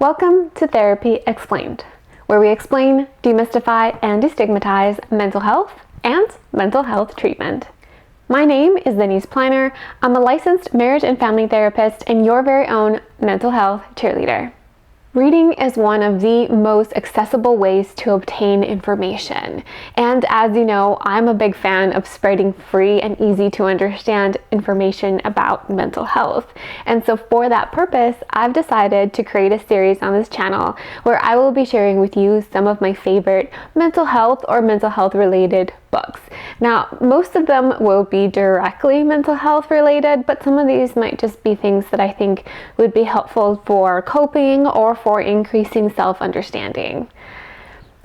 Welcome to Therapy Explained, where we explain, demystify, and destigmatize mental health and mental health treatment. My name is Deniss. I'm a licensed marriage and family therapist and your very own mental health cheerleader. Reading is one of the most accessible ways to obtain information. And as you know, I'm a big fan of spreading free and easy to understand information about mental health. And so for that purpose, I've decided to create a series on this channel where I will be sharing with you some of my favorite mental health or mental health related books. Now, most of them will be directly mental health related, but some of these might just be things that I think would be helpful for coping or for increasing self-understanding.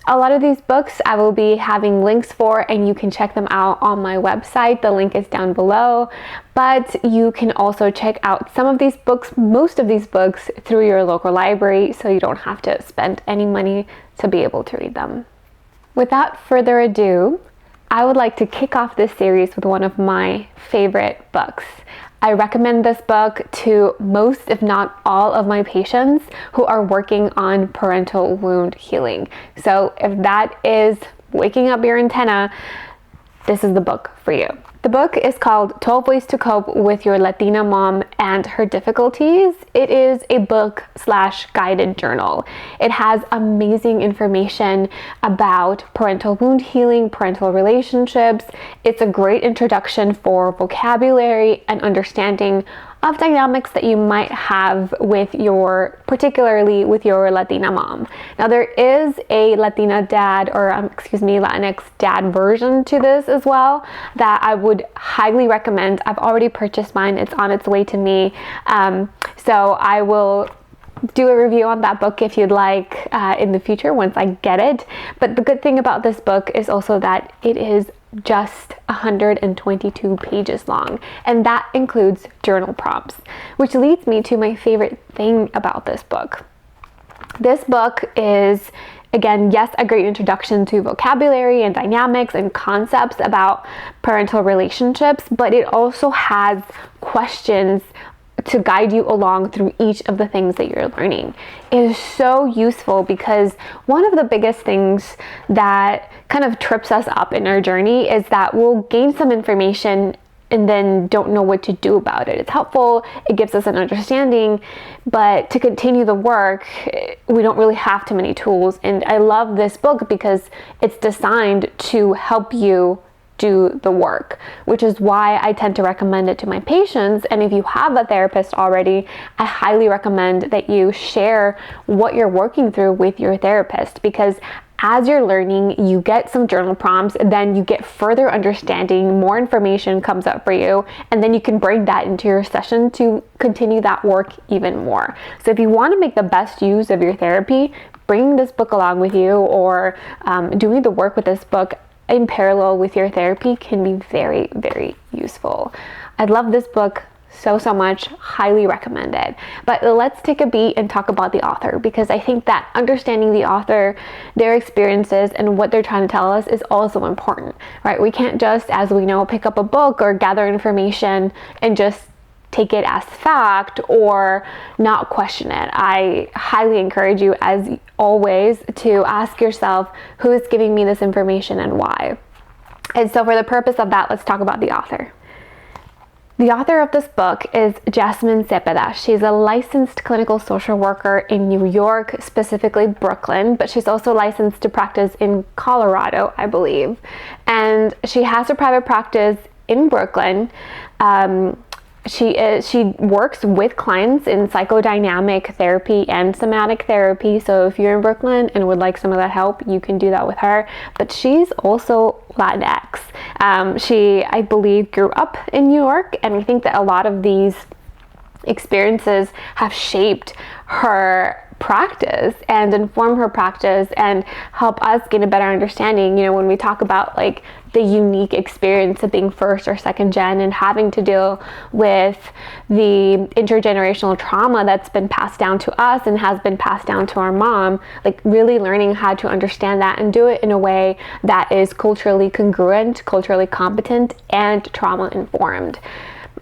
A lot of these books I will be having links for, and you can check them out on my website. The link is down below, but you can also check out some of these books, most of these books, through your local library, so you don't have to spend any money to be able to read them. Without further ado, I would like to kick off this series with one of my favorite books. I recommend this book to most, if not all, of my patients who are working on parental wound healing. So if that is waking up your antenna, this is the book for you. The book is called 12 Ways to Cope with Your Latina Mom and Her Difficulties. It is a book/guided journal. It has amazing information about parental wound healing, parental relationships. It's a great introduction for vocabulary and understanding of dynamics that you might have with particularly with your Latina mom. Now there is a Latina dad Latinx dad version to this as well that I would highly recommend. I've already purchased mine. It's on its way to me. So I will do a review on that book if you'd like in the future once I get it. But the good thing about this book is also that it is just 122 pages long, and that includes journal prompts, which leads me to my favorite thing about this book. This book is, again, yes, a great introduction to vocabulary and dynamics and concepts about parental relationships, but it also has questions to guide you along through each of the things that you're learning. It is so useful because one of the biggest things that kind of trips us up in our journey is that we'll gain some information and then don't know what to do about it. It's helpful, it gives us an understanding, but to continue the work, we don't really have too many tools. And I love this book because it's designed to help you do the work, which is why I tend to recommend it to my patients. And if you have a therapist already, I highly recommend that you share what you're working through with your therapist, because as you're learning, you get some journal prompts, then you get further understanding, more information comes up for you, and then you can bring that into your session to continue that work even more. So if you want to make the best use of your therapy, bring this book along with you, or doing the work with this book in parallel with your therapy can be very, very useful. I love this book so much, highly recommend it. But let's take a beat and talk about the author, because I think that understanding the author, their experiences, and what they're trying to tell us is also important, right? We can't just, as we know, pick up a book or gather information and just take it as fact or not question it. I highly encourage you, as always, to ask yourself, who is giving me this information and why? And so for the purpose of that, let's talk about the author. The author of this book is Jasmine Cepeda. She's a licensed clinical social worker in New York, specifically Brooklyn, but she's also licensed to practice in Colorado, I believe. And she has a private practice in Brooklyn. She works with clients in psychodynamic therapy and somatic therapy. So if you're in Brooklyn and would like some of that help, you can do that with her. But she's also Latinx. She, I believe, grew up in New York, and I think that a lot of these experiences have shaped her practice and inform her practice and help us get a better understanding. You know, when we talk about like the unique experience of being first or second gen and having to deal with the intergenerational trauma that's been passed down to us and has been passed down to our mom, like really learning how to understand that and do it in a way that is culturally congruent, culturally competent, and trauma informed.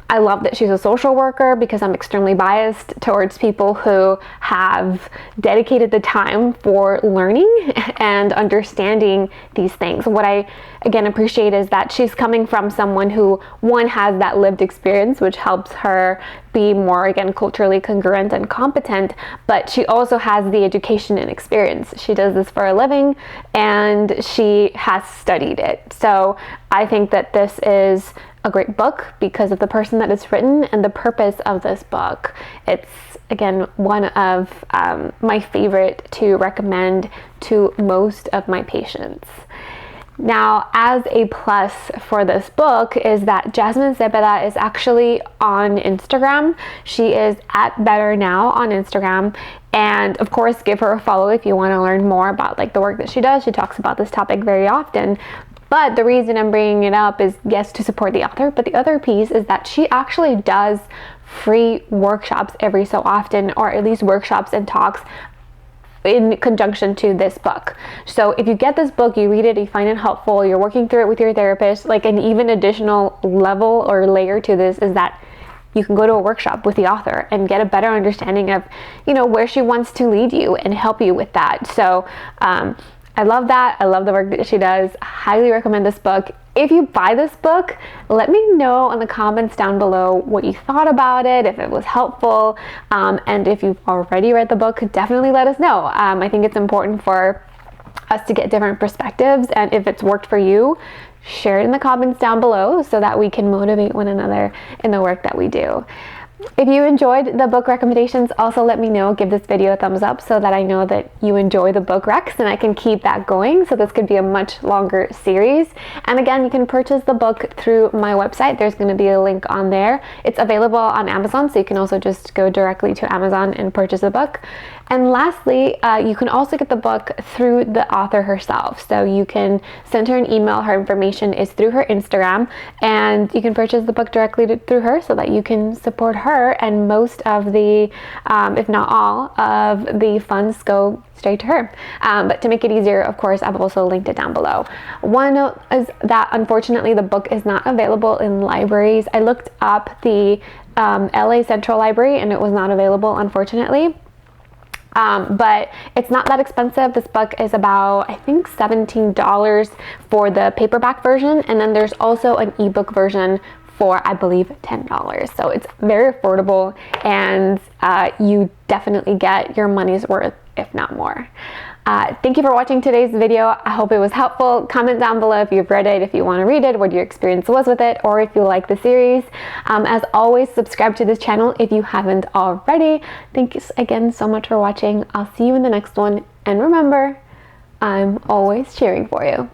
I love that she's a social worker because I'm extremely biased towards people who have dedicated the time for learning and understanding these things. What I again appreciate is that she's coming from someone who, one, has that lived experience, which helps her be more, again, culturally congruent and competent, but she also has the education and experience. She does this for a living and she has studied it. So I think that this is a great book because of the person that it's written and the purpose of this book. It's, again, one of my favorite to recommend to most of my patients. Now, as a plus for this book is that Jasmine Zepeda is actually on Instagram. She is at Better Now on Instagram. And of course, give her a follow if you want to learn more about like the work that she does. She talks about this topic very often. But the reason I'm bringing it up is, yes, to support the author, but the other piece is that she actually does free workshops every so often, or at least workshops and talks in conjunction to this book. So if you get this book, you read it, you find it helpful, you're working through it with your therapist, like an even additional level or layer to this is that you can go to a workshop with the author and get a better understanding of, you know, where she wants to lead you and help you with that. So I love that. I love the work that she does. I highly recommend this book. If you buy this book, let me know in the comments down below what you thought about it, if it was helpful, and if you've already read the book, definitely let us know. I think it's important for us to get different perspectives, and if it's worked for you, share it in the comments down below so that we can motivate one another in the work that we do. If you enjoyed the book recommendations, also let me know. Give this video a thumbs up so that I know that you enjoy the book recs and I can keep that going. So this could be a much longer series. And again, you can purchase the book through my website. There's going to be a link on there. It's available on Amazon, so you can also just go directly to Amazon and purchase the book. And lastly, you can also get the book through the author herself. So you can send her an email. Her information is through her Instagram, and you can purchase the book directly through her so that you can support her, and most of the, if not all, of the funds go straight to her. But to make it easier, of course, I've also linked it down below. One note is that unfortunately the book is not available in libraries. I looked up the LA Central Library and it was not available, unfortunately. But it's not that expensive. This book is about, I think, $17 for the paperback version, and then there's also an ebook version for, I believe, $10. So it's very affordable, and you definitely get your money's worth, if not more. Thank you for watching today's video. I hope it was helpful. Comment down below if you've read it, if you want to read it, what your experience was with it, or if you like the series. As always, subscribe to this channel if you haven't already. Thanks again so much for watching. I'll see you in the next one. And remember, I'm always cheering for you.